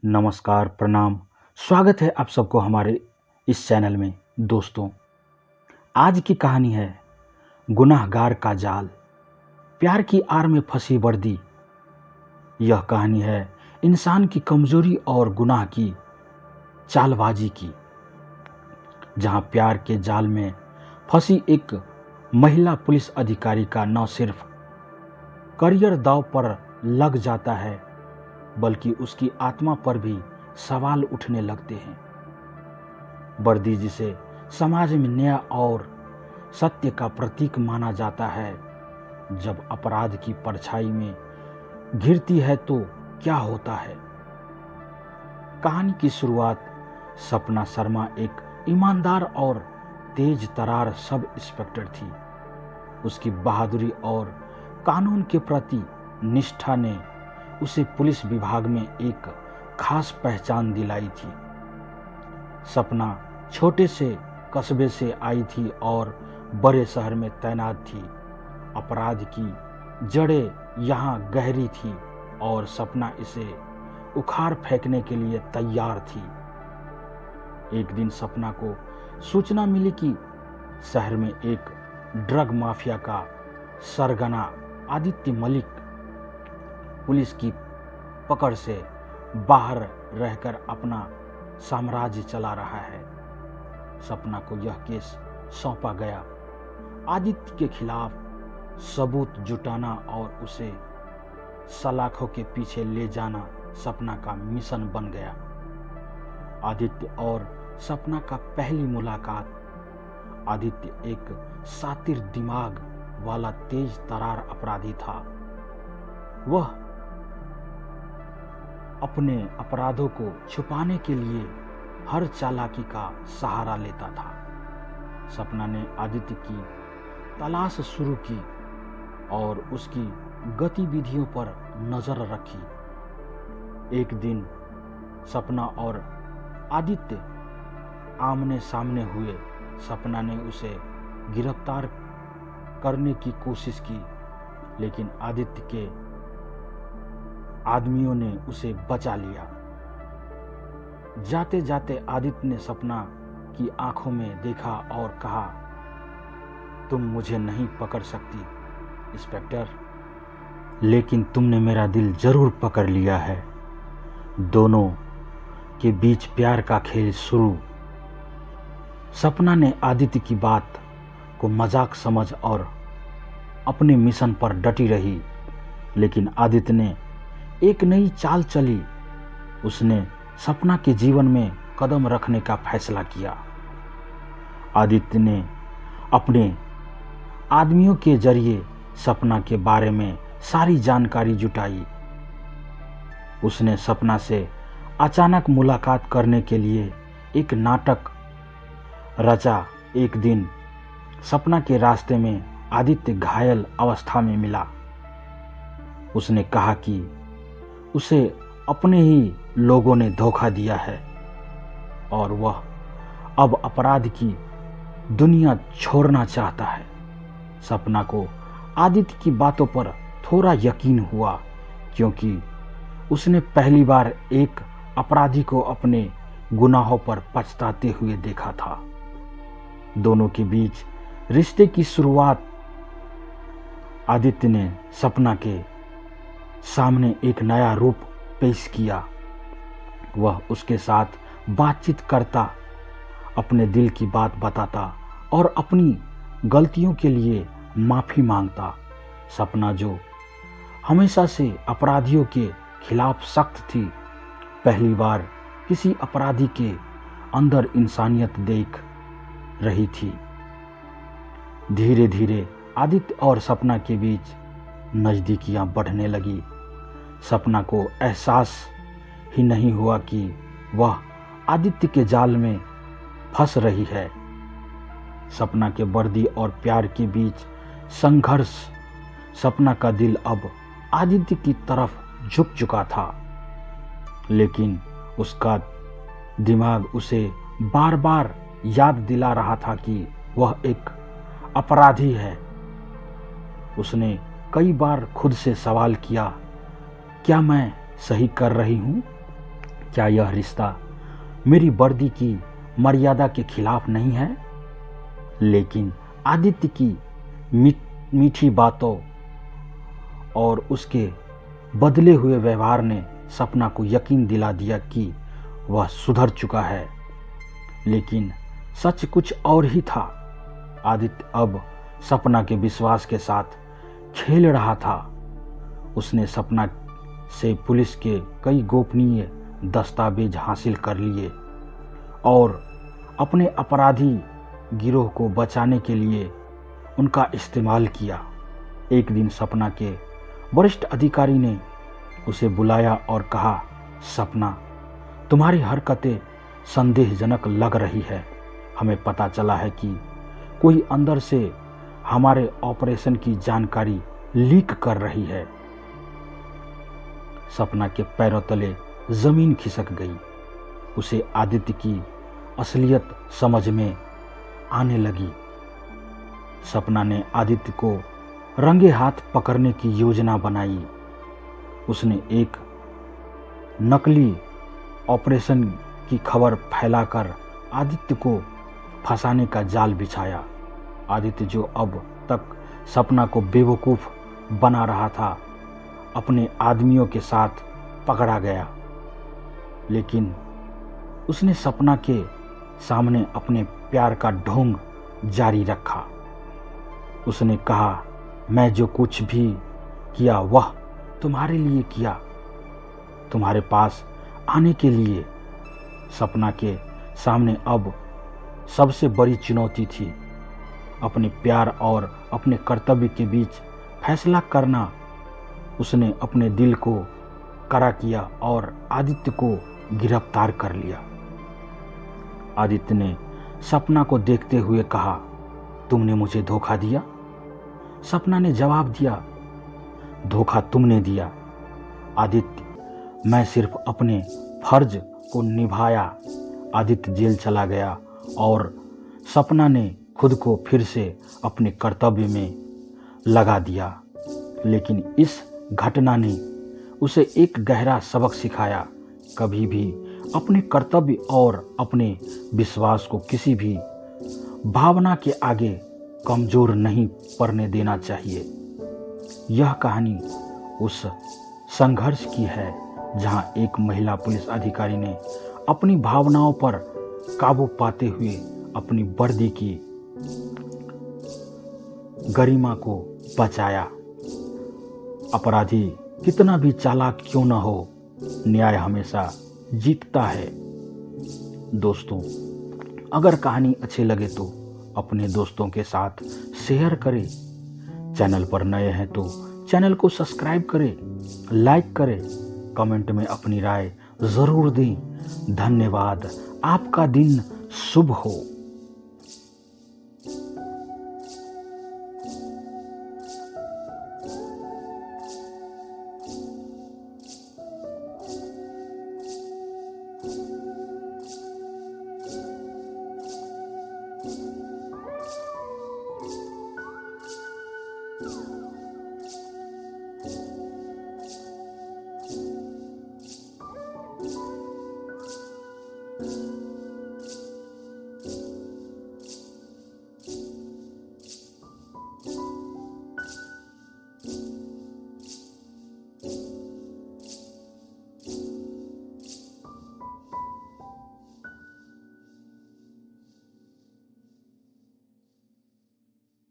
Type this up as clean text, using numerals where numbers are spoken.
नमस्कार, प्रणाम। स्वागत है आप सबको हमारे इस चैनल में। दोस्तों, आज की कहानी है गुनाहगार का जाल, प्यार की आड़ में फंसी वर्दी। यह कहानी है इंसान की कमजोरी और गुनाह की चालबाजी की, जहां प्यार के जाल में फंसी एक महिला पुलिस अधिकारी का न सिर्फ करियर दांव पर लग जाता है, बल्कि उसकी आत्मा पर भी सवाल उठने लगते हैं। वर्दी, जिसे समाज में न्याय और सत्य का प्रतीक माना जाता है, जब अपराध की परछाई में घिरती है तो क्या होता है। कहानी की शुरुआत सपना शर्मा एक ईमानदार और तेज तरार सब इंस्पेक्टर थी। उसकी बहादुरी और कानून के प्रति निष्ठा ने उसे पुलिस विभाग में एक खास पहचान दिलाई थी। सपना छोटे से कस्बे से आई थी और बड़े शहर में तैनात थी। अपराध की जड़ें यहाँ गहरी थी और सपना इसे उखाड़ फेंकने के लिए तैयार थी। एक दिन सपना को सूचना मिली कि शहर में एक ड्रग माफिया का सरगना आदित्य मलिक पुलिस की पकड़ से बाहर रहकर अपना साम्राज्य चला रहा है। सपना को यह केस सौंपा गया। आदित्य के खिलाफ सबूत जुटाना और उसे सलाखों के पीछे ले जाना सपना का मिशन बन गया। आदित्य और सपना का पहली मुलाकात। आदित्य एक शातिर दिमाग वाला तेज तरार अपराधी था। वह अपने अपराधों को छुपाने के लिए हर चालाकी का सहारा लेता था। सपना ने आदित्य की तलाश शुरू की और उसकी गतिविधियों पर नजर रखी। एक दिन सपना और आदित्य आमने सामने हुए। सपना ने उसे गिरफ्तार करने की कोशिश की, लेकिन आदित्य के आदमियों ने उसे बचा लिया। जाते जाते आदित्य ने सपना की आंखों में देखा और कहा, तुम मुझे नहीं पकड़ सकती इंस्पेक्टर, लेकिन तुमने मेरा दिल जरूर पकड़ लिया है। दोनों के बीच प्यार का खेल शुरू। सपना ने आदित्य की बात को मजाक समझ और अपने मिशन पर डटी रही, लेकिन आदित्य ने एक नई चाल चली। उसने सपना के जीवन में कदम रखने का फैसला किया। आदित्य ने अपने आदमियों के जरिए सपना के बारे में सारी जानकारी जुटाई। उसने सपना से अचानक मुलाकात करने के लिए एक नाटक रचा। एक दिन सपना के रास्ते में आदित्य घायल अवस्था में मिला। उसने कहा कि उसे अपने ही लोगों ने धोखा दिया है और वह अब अपराध की दुनिया छोड़ना चाहता है। सपना को आदित्य की बातों पर थोड़ा यकीन हुआ, क्योंकि उसने पहली बार एक अपराधी को अपने गुनाहों पर पछताते हुए देखा था। दोनों के बीच रिश्ते की शुरुआत। आदित्य ने सपना के सामने एक नया रूप पेश किया। वह उसके साथ बातचीत करता, अपने दिल की बात बताता और अपनी गलतियों के लिए माफी मांगता। सपना, जो हमेशा से अपराधियों के खिलाफ सख्त थी, पहली बार किसी अपराधी के अंदर इंसानियत देख रही थी। धीरे धीरे आदित्य और सपना के बीच नजदीकियां बढ़ने लगी। सपना को एहसास ही नहीं हुआ कि वह आदित्य के जाल में फंस रही है। सपना के वर्दी और प्यार के बीच संघर्ष। सपना का दिल अब आदित्य की तरफ झुक चुका था, लेकिन उसका दिमाग उसे बार बार याद दिला रहा था कि वह एक अपराधी है। उसने कई बार खुद से सवाल किया, क्या मैं सही कर रही हूँ? क्या यह रिश्ता मेरी वर्दी की मर्यादा के खिलाफ नहीं है? लेकिन आदित्य की मीठी बातों और उसके बदले हुए व्यवहार ने सपना को यकीन दिला दिया कि वह सुधर चुका है। लेकिन सच कुछ और ही था। आदित्य अब सपना के विश्वास के साथ खेल रहा था। उसने सपना से पुलिस के कई गोपनीय दस्तावेज हासिल कर लिए और अपने अपराधी गिरोह को बचाने के लिए उनका इस्तेमाल किया। एक दिन सपना के वरिष्ठ अधिकारी ने उसे बुलाया और कहा, सपना, तुम्हारी हरकतें संदेहजनक लग रही है। हमें पता चला है कि कोई अंदर से हमारे ऑपरेशन की जानकारी लीक कर रही है। सपना के पैरों तले जमीन खिसक गई। उसे आदित्य की असलियत समझ में आने लगी। सपना ने आदित्य को रंगे हाथ पकड़ने की योजना बनाई। उसने एक नकली ऑपरेशन की खबर फैलाकर आदित्य को फंसाने का जाल बिछाया। आदित्य, जो अब तक सपना को बेवकूफ़ बना रहा था, अपने आदमियों के साथ पकड़ा गया। लेकिन उसने सपना के सामने अपने प्यार का ढोंग जारी रखा। उसने कहा, मैं जो कुछ भी किया वह तुम्हारे लिए किया, तुम्हारे पास आने के लिए। सपना के सामने अब सबसे बड़ी चुनौती थी अपने प्यार और अपने कर्तव्य के बीच फैसला करना। उसने अपने दिल को कड़ा किया और आदित्य को गिरफ्तार कर लिया। आदित्य ने सपना को देखते हुए कहा, तुमने मुझे धोखा दिया। सपना ने जवाब दिया, धोखा तुमने दिया आदित्य, मैं सिर्फ अपने फर्ज को निभाया। आदित्य जेल चला गया और सपना ने खुद को फिर से अपने कर्तव्य में लगा दिया। लेकिन इस घटना ने उसे एक गहरा सबक सिखाया। कभी भी अपने कर्तव्य और अपने विश्वास को किसी भी भावना के आगे कमजोर नहीं पड़ने देना चाहिए। यह कहानी उस संघर्ष की है जहां एक महिला पुलिस अधिकारी ने अपनी भावनाओं पर काबू पाते हुए अपनी वर्दी की गरिमा को बचाया। अपराधी कितना भी चालाक क्यों न हो, न्याय हमेशा जीतता है। दोस्तों, अगर कहानी अच्छी लगे तो अपने दोस्तों के साथ शेयर करें। चैनल पर नए हैं तो चैनल को सब्सक्राइब करें, लाइक करें, कमेंट में अपनी राय ज़रूर दें। धन्यवाद। आपका दिन शुभ हो।